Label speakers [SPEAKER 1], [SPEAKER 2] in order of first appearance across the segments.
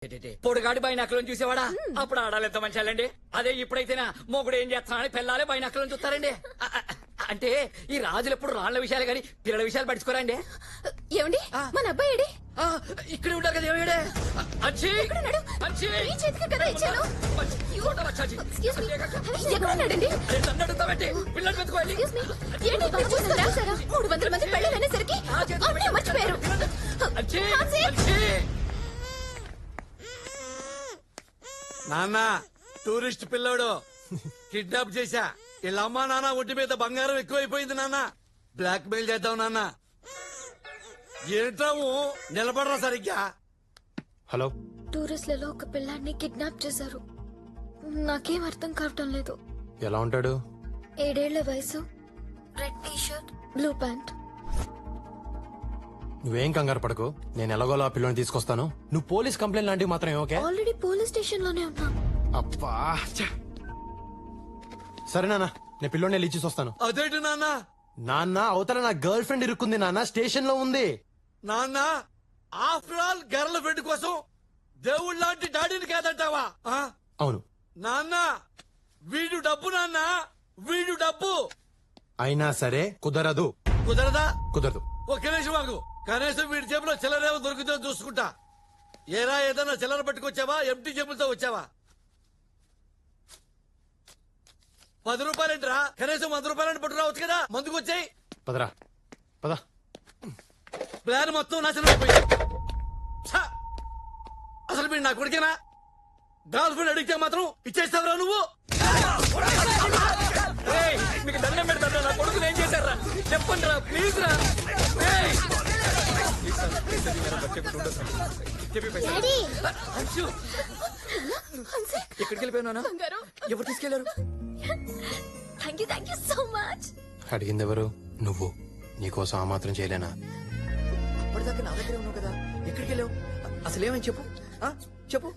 [SPEAKER 1] పొడుగాడి బైనాకులను చూసేవాడా అప్పుడు ఆడాలి ఎంత మంచాలండి. అదే ఇప్పుడైతేనా మొగుడు ఏం చేస్తానని పిల్లలే బైనాకులను చూస్తారండి. అంటే ఈ రాజులు ఎప్పుడు రాళ్ల విషయాలు గాని పిల్లల విషయాలు పట్టించుకోరండి.
[SPEAKER 2] ఏమండి మన అబ్బాయి ఏడి?
[SPEAKER 1] ఇక్కడ ఉంటారు కదా. ఏమిడే పిల్లలు పెట్టుకోవాలి.
[SPEAKER 2] 300 మంది పెళ్ళనేసరికి మర్చిపోయారు.
[SPEAKER 3] నాన్న టూరిస్ట్ పిల్లోడు కిడ్నాప్ చేశా. వీళ్ళ అమ్మా నాన్న ఒంటి మీద బంగారం ఎక్కువైపోయింది నాన్న. బ్లాక్ మెయిల్ చేద్దాం నాన్న. ఏంటాము నిలబడరా సరిగ్గా.
[SPEAKER 4] హలో,
[SPEAKER 2] టూరిస్ట్లలో ఒక పిల్లాన్ని కిడ్నాప్ చేశారు. నాకేం అర్థం కావటం లేదు.
[SPEAKER 4] ఎలా ఉంటాడు?
[SPEAKER 2] 7 ఏళ్ల వయసు, red T shirt, blue pant.
[SPEAKER 4] నువ్వేం కంగారు పడకు, నేను ఎలాగోలా ఆ పిల్లని తీసుకొస్తాను. నువ్వు పోలీస్ కంప్లైంట్ లాంటివి మాత్రం ఓకే?
[SPEAKER 2] ఆల్రెడీ పోలీస్ స్టేషన్ లోనే ఉన్నా.
[SPEAKER 4] అబ్బా సరే నాన్న, నేను పిల్లోని వెళ్ళి ఇచ్చేసి వస్తాను.
[SPEAKER 3] అదేంటి నాన్న?
[SPEAKER 4] నాన్న అవతల నా గర్ల్ ఫ్రెండ్ ఇరుక్కుంది నాన్న, స్టేషన్ లో ఉంది.
[SPEAKER 3] నాన్న ఆఫ్టర్ ఆల్ గర్ల్ ఫ్రెండ్ కోసం దేవుళ్ళ లాంటి డాడీని కాదంటావా?
[SPEAKER 4] అవును
[SPEAKER 3] నాన్న వీడు డబ్బు నాన్న, వీడు డబ్బు.
[SPEAKER 4] అయినా సరే కుదరదు.
[SPEAKER 3] కుదరదా?
[SPEAKER 4] కుదరదు.
[SPEAKER 3] ఒక్క నిమిషం ఆగు. కనీసం వీడి జేబులో చిల్లరేమో దొరుకుతుందో చూసుకుంటా. ఏరా ఏదన్నా చిల్లర పట్టుకొచ్చావా? ఎంటీ జేబులతో వచ్చావా? 10 రూపాయలేంట్రా? కనీసం 100 రూపాయలని పట్టు రావచ్చు కదా. మందుకు వచ్చాయి.
[SPEAKER 4] పదరా పద.
[SPEAKER 3] ప్లాన్ మొత్తం నాశనం అయిపోయింది. ఛ! అసలు మీరు నా కొడుకేనా? గర్ల్ ఫ్రెండ్ అడిగితే మాత్రం ఇచ్చేస్తావురా నువ్వు?
[SPEAKER 1] మీకు దండం పెడతారా? నా కొడుకులు ఏం చేశారా చెప్పండి రా, ప్లీజ్ రా. ఎక్కడికి వెళ్ళిపోయినా? ఎవరు తీసుకెళ్లారు?
[SPEAKER 2] Thank you so much.
[SPEAKER 4] అడిగింది ఎవరు? నువ్వు. నీకోసం ఆ మాత్రం చేయలేనా?
[SPEAKER 1] అప్పటిదాకా నా దగ్గర ఉన్నావు కదా, ఎక్కడికి వెళ్ళావు? అసలేమని చెప్పు, చెప్పు.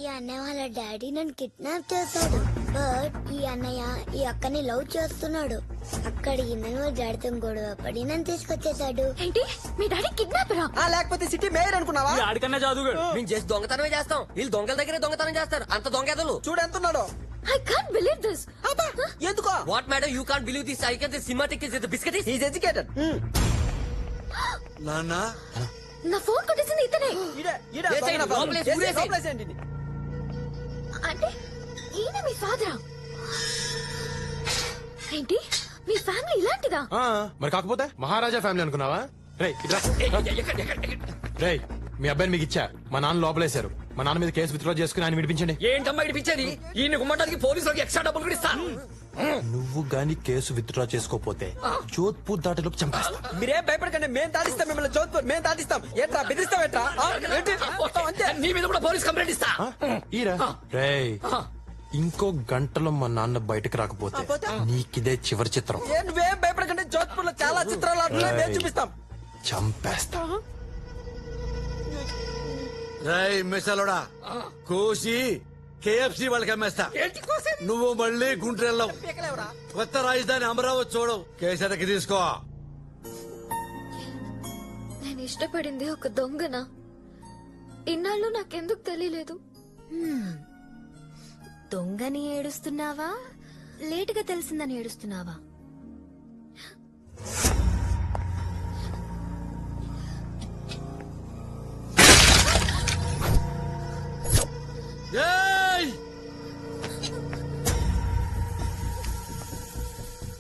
[SPEAKER 5] ఈ అన్నయ్య వాళ్ళ డాడీ నన్ను కిడ్నాప్ చేశాడు. బట్ ఈ అన్నయ్య ఈ అక్కని లవ్ చేస్తున్నాడు. అక్కడికి నన్ను డాడీతో గొడవ పడి నన్ను తీసుకొచ్చేసాడు.
[SPEAKER 2] ఏంటి మీ డాడీ కిడ్నాపరా?
[SPEAKER 6] లేకపోతే సిటీ మేయర్ అనుకున్నావా?
[SPEAKER 1] ఆడికన్నా జాదుగాడు.
[SPEAKER 6] మేము చేసి దొంగతనమే చేస్తాం, వీళ్ళు దొంగల దగ్గరే దొంగతనం చేస్తారు. అంత దొంగెదలు చూడు ఎంతున్నాడు.
[SPEAKER 2] I can't believe this.
[SPEAKER 6] ఎందుకో? What madam you can't believe this? I can cinematic is the biscuit. He is educated.
[SPEAKER 3] నాన్న
[SPEAKER 2] నా ఫోన్ కొట్టేసింది ఇతనే. అంటే ఈయన మీ ఫాదరా? ఏంటి మీ ఫ్యామిలీ ఇలాంటిదా?
[SPEAKER 4] మరి కాకపోతే మహారాజా ఫ్యామిలీ అనుకున్నావా? రేయ్ మీ అబ్బాయిని మీకు ఇచ్చా, మా నాన్న లోపలేశారు. మా నాన్న మీద కేసు విత్డ్రా చేసుకుని ఆయన విడిపించండి.
[SPEAKER 1] ఏంటమ్మా ఇడిపించేది? ఈయన గుమ్మటానికి పోలీసులకు ఎక్స్ట్రా డబ్బులు కూడా ఇస్తా.
[SPEAKER 4] నువ్వు గాని కేసు విత్డ్రా చేసుకోపోతే జోధ్పూర్ దాటిలోపు చంపేస్తా.
[SPEAKER 6] మీరేం భయపడకండి, మేము దాటిస్తాం మిమ్మల్ని. జోధ్పూర్ మేము దాటిస్తాం. ఏంట్రా బెదిరిస్తాం? ఏంట్రా
[SPEAKER 1] నీ మీద కూడా పోలీస్ కంప్లైంట్ ఇస్తా.
[SPEAKER 4] ఈరా రేయ్, ఇంకో గంటలో మా నాన్న బయటకు రాకపోతే నీకిదే చివరి చిత్రం.
[SPEAKER 6] నువ్వేం భయపడకండి, జోధ్పూర్ లో చాలా చిత్రాలు ఆడుతున్నాయి, మేము చూపిస్తాం.
[SPEAKER 4] చంపేస్తా.
[SPEAKER 3] రై మిసలోడా కోసి కేఎఫ్సి వాళ్ళకి అమ్మేస్తా. నువ్వు మళ్ళీ గుంటూరెళ్ళవు. కొత్త రాజధాని అమరావతి చూడవు. కేసరికి తీసుకో.
[SPEAKER 2] నేను ఇష్టపడింది ఒక దొంగన. ఇన్నాళ్ళు నాకెందుకు తెలియలేదు?
[SPEAKER 7] దొంగని ఏడుస్తున్నావా, లేటుగా తెలిసిందని ఏడుస్తున్నావా?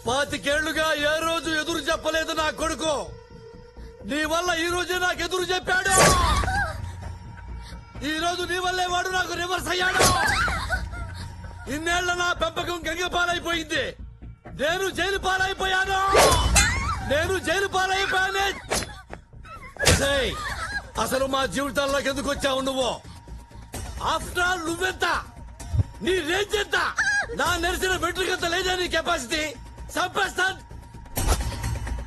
[SPEAKER 3] పాతికేళ్లుగా ఏ రోజు ఎదురు చెప్పలేదు నా కొడుకు. నీ వల్ల ఈ రోజే నాకు ఎదురు చెప్పాడు. ఈ రోజు నీ వల్లే వాడు నాకు రివర్స్ అయ్యాడు. ఇన్నేళ్ల నా పెంపకం గంగ పాలైపోయింది. నేను జైలు పాలైపోయాను. అసలు మా జీవితాల్లోకి ఎందుకు వచ్చావు నువ్వు? ఆఫ్టర్ ఆల్ నువ్వెంత, నీ రేంజ్ ఎంత? నా నెరిసిన వెంట్రుకంత లేదా నీ కెపాసిటీ? చంపేస్తాను,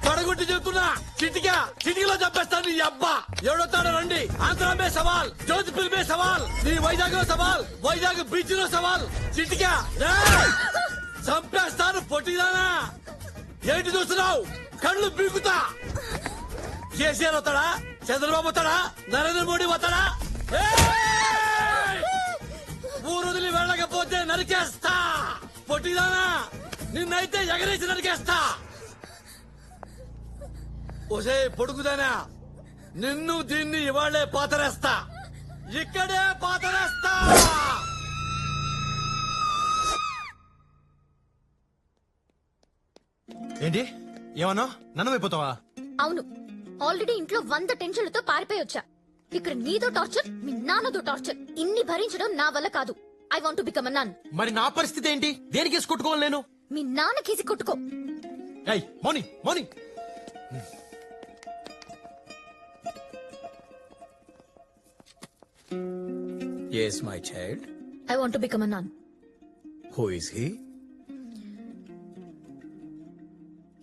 [SPEAKER 3] పడగొట్టి చెప్తున్నా. చిటికలో చంపేస్తాను నీ అబ్బా. ఎవడొస్తాడో రండి. ఆంధ్ర మే సవాల్, జోధ్పూర్ మే సవాల్, నీ వైజాగ్ లో సవాల్, వైజాగ్ బీచ్ లో సవాల్. చిటికా చంపేస్తాను. పొట్టిదానా ఏంటి చూస్తున్నావు? కళ్ళు పీకుతా. కేసీఆర్ వస్తాడా? చంద్రబాబు వస్తాడా? నరేంద్ర మోడీ వస్తాడా? నరికేస్తా. పొట్టిదానా, నిన్నైతే ఎగరేసి నరికేస్తా. ఒసే పొడుగుదానా, నిన్ను దీన్ని ఇవాళ్లే పాతరేస్తా. ఇక్కడే పాతరేస్తా.
[SPEAKER 4] ఏంటి ఏమన్నా నన్ను అయిపోతావా?
[SPEAKER 2] అవును, ఆల్రెడీ ఇంట్లో 100 టెన్షన్లతో పారిపోయి వచ్చా. ఇక్కడ నీదో టార్చర్, మీ నాన్నదో టార్చర్. ఇన్ని భరించడం నా వల్ల కాదు. I want to become a nun.
[SPEAKER 4] మరి నా పరిస్థితి ఏంటి? దేనికి వేసి కొట్టుకోవాలి నేను?
[SPEAKER 2] మీ నాన్న కేసి కొట్టుకో.
[SPEAKER 4] ఏయ్ Moni Moni,
[SPEAKER 1] Yes, my child.
[SPEAKER 2] I want to become a nun.
[SPEAKER 1] Who is he?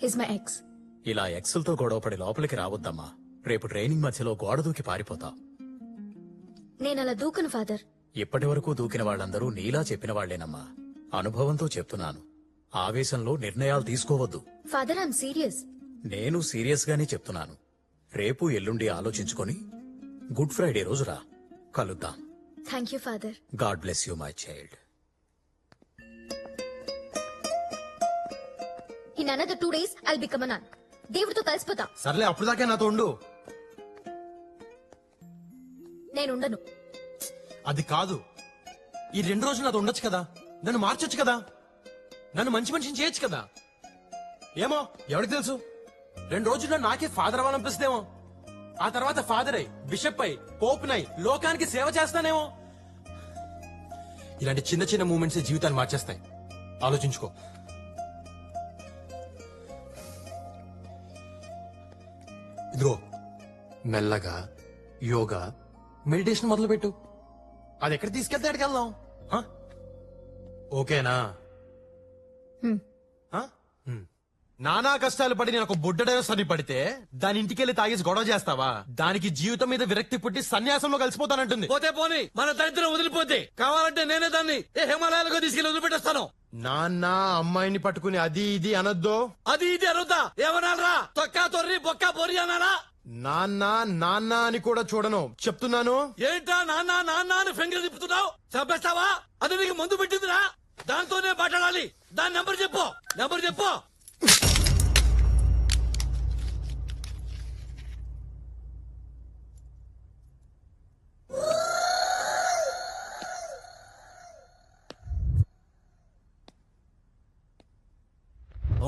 [SPEAKER 2] He's my ex.
[SPEAKER 1] ఇలా ఎక్సులతో గొడవపడి లోపలికి రావద్దమ్మా. రేపు ట్రైనింగ్ మధ్యలో గోడ దూకి పారిపోతా.
[SPEAKER 2] నేను అలా దూకను ఫాదర్.
[SPEAKER 1] ఇప్పటి వరకు దూకిన వాళ్ళందరూ నీలా చెప్పిన వాళ్లేనమ్మా. అనుభవంతో చెప్తున్నాను. ఆవేశంలో నిర్ణయాలు తీసుకోవద్దు.
[SPEAKER 2] Father, I'm serious.
[SPEAKER 1] నేను సీరియస్ గానే చెప్తున్నాను. రేపు ఎల్లుండి ఆలోచించుకొని గుడ్ ఫ్రైడే రోజు రా, కలుద్దాం.
[SPEAKER 2] Thank you father.
[SPEAKER 1] God bless you my child.
[SPEAKER 2] In another 2 days I'll become a nun. దేవుడితో కలిసిపోతా.
[SPEAKER 4] సర్లే అప్పుడు దాకా నాతో ఉండు.
[SPEAKER 2] నేను ఉండను.
[SPEAKER 4] అది కాదు, ఈ 2 రోజులు నాతో ఉండొచ్చు కదా. నన్ను మార్చొచ్చు కదా. నన్ను మంచి మనిషిని చేయొచ్చు కదా. ఏమో ఎవరికి తెలుసు, 2 రోజుల్లో నాకే ఫాదర్ అవ్వాలనిపిస్తేమో. ఆ తర్వాత ఫాదర్ అయి, బిషప్ అయి, పోప్ నై లోకానికి సేవ చేస్తానేమో. ఇలాంటి చిన్న చిన్న మూమెంట్స్ జీవితాన్ని మార్చేస్తాయి. ఆలోచించుకో. ఇదిగో మెల్లగా యోగా, మెడిటేషన్ మొదలు పెట్టు. అది ఎక్కడ తీసుకెళ్తే అక్కడికి వెళ్దాం. హ? ఓకేనా? హ? నానా కష్టాలు పడి నేను ఒక బుడ్డడో సరి పడితే దాని ఇంటికెళ్ళి తాగేసి గొడవ చేస్తావా? దానికి జీవితం మీద విరక్తి పుట్టి సన్యాసంలో కలిసిపోతానంటుంది.
[SPEAKER 3] పోతే పోని, మన దరిద్రం వదిలిపోతే కావాలంటే నేనే దాన్ని ఏ హిమాలయాలకు తీసుకెళ్లి వదిలిపెట్టేస్తాను.
[SPEAKER 4] నాన్న అమ్మాయిని పట్టుకుని అది ఇది అనొద్దు.
[SPEAKER 3] అది ఇది అరుద్దా ఏమనాలరా? తొక్కా తొర్రి బొక్క బొరి అనాలా?
[SPEAKER 4] నాన్న నాన్న అని కూడా చూడను, చెప్తున్నాను.
[SPEAKER 3] ఏంటా నాన్న నాన్న అని ఫింగర్ తిప్పుతున్నావు? చంపేస్తావా? అది నీకు మందు పెట్టిందిరా. దాంతోనే మాట్లాడాలి. దాని నెంబర్ చెప్పు, నెంబర్ చెప్పు.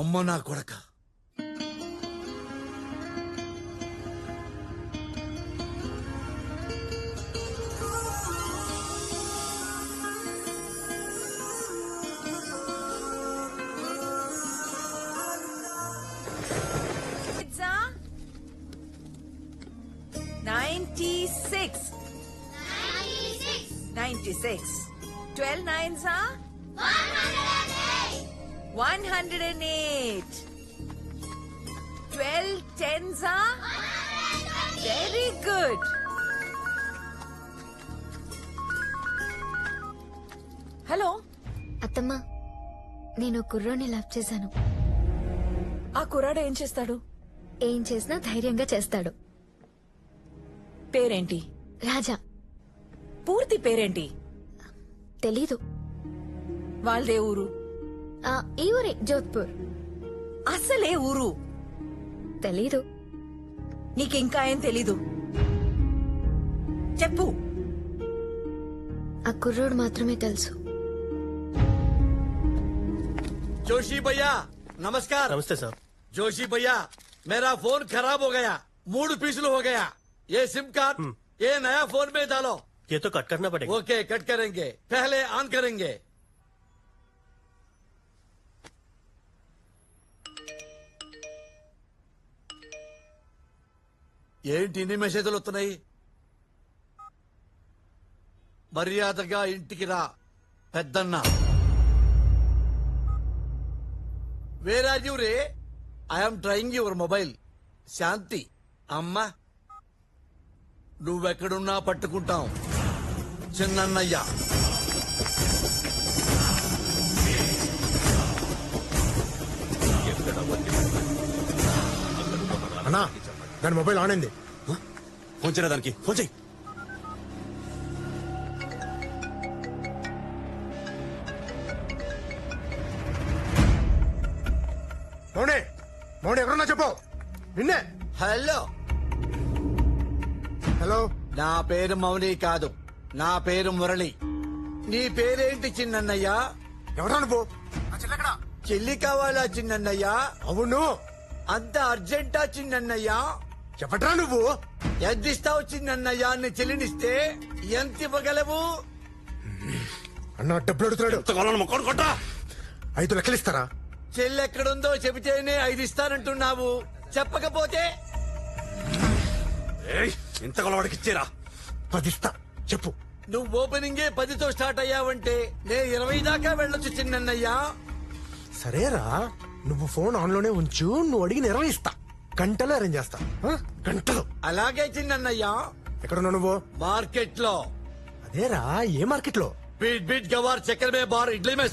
[SPEAKER 3] అమ్మ నా కొడక,
[SPEAKER 8] Pizza? 96. 96. 12 nines are? 108. 12 tens are? Very good. Hello,
[SPEAKER 2] అత్తమ్మా, నేను కుర్రోని లవ్ చేశాను.
[SPEAKER 8] ఆ కుర్రాడు ఏం చేస్తాడు?
[SPEAKER 2] ఏం చేసినా ధైర్యంగా చేస్తాడు.
[SPEAKER 8] పేరేంటి?
[SPEAKER 2] రాజా.
[SPEAKER 8] పూర్తి పేరేంటి?
[SPEAKER 2] తెలీదు.
[SPEAKER 8] వాళ్ళదే ఊరు?
[SPEAKER 2] ఈ ఊరే, జోధ్పూర్.
[SPEAKER 8] అసలే ఊరు?
[SPEAKER 2] తెలీదు.
[SPEAKER 8] నీకింకా ఏం తెలీదు? చెప్పు.
[SPEAKER 2] ఆ కుర్రోడు మాత్రమే తెలుసు.
[SPEAKER 3] जोशी भैया नमस्कार।
[SPEAKER 4] నమస్తే సార్.
[SPEAKER 3] जोशी भैया मेरा फोन खराब हो गया, मूड पिछलू हो गया। ये सिम कार्ड ये नया फोन में डालो।
[SPEAKER 9] ये तो कट करना पड़ेगा।
[SPEAKER 3] ओके कट करेंगे, पहले ऑन करेंगे। ఏంటి ఇన్ని మెసేజ్లు వస్తున్నాయి? మర్యాదగా ఇంటికి రా పెద్దన్న. వేర్ ఆర్ యూ రే? I'm trying your mobile. Shanti అమ్మా, నువ్వెక్కడున్నా పట్టుకుంటాం చిన్నన్నయ్య.
[SPEAKER 4] అన్నా దాని మొబైల్ ఆన్ అయింది.
[SPEAKER 9] ఫోన్ చేయరా దానికి, ఫోన్ చేయి.
[SPEAKER 10] మౌని ఎవరన్నా చెప్పు నిన్నే.
[SPEAKER 3] హలో,
[SPEAKER 10] హలో,
[SPEAKER 3] నా పేరు మౌని కాదు, నా పేరు మురళి. నీ పేరేంటి చిన్నన్నయ్య?
[SPEAKER 10] ఎవరా నువ్వు? నా చెల్లెక్కడా?
[SPEAKER 3] చెల్లి కావాలా చిన్నన్నయ్య?
[SPEAKER 10] అవును.
[SPEAKER 3] అంత అర్జెంటా చిన్నన్నయ్య?
[SPEAKER 10] చెప్పట్రా నువ్వు?
[SPEAKER 3] ఎంత ఇస్తావు చిన్నన్నయ్య? నీ చెల్లినిస్తే ఎంత ఇవ్వగలవు?
[SPEAKER 10] అన్న డబ్బులు అడుగుతున్నాడు.
[SPEAKER 9] ఎంతకాలం మొక్కడు కొట్టా
[SPEAKER 10] 5 లక్షలు ఇస్తారా?
[SPEAKER 3] చెల్లి ఎక్కడుందో చెబితేనే 5 ఇస్తానంటున్నావు, చెప్పకపోతే?
[SPEAKER 9] ఎంతకాలం వాడికి ఇచ్చేరా
[SPEAKER 10] 10 ఇస్తా. చెప్పు.
[SPEAKER 3] నువ్వు ఓపెనింగే 10తో స్టార్ట్ అయ్యావంటే నేను 20 దాకా వెళ్ళొచ్చు చిన్నన్నయ్య.
[SPEAKER 10] సరేరా, నువ్వు ఫోన్ ఆన్ లోనే ఉంచు. నువ్వు అడిగిన 20 ఇస్తా. గంటలో అరేంజ్ చేస్తా. గంటలో.
[SPEAKER 3] అలాగే చిన్నన్నయ్య.
[SPEAKER 10] ఎక్కడున్నావు నువ్వు?
[SPEAKER 3] మార్కెట్ లో.
[SPEAKER 10] అదేరా, ఏ మార్కెట్ లో?
[SPEAKER 3] बीट बीट गवार चक्कर में बार इडली में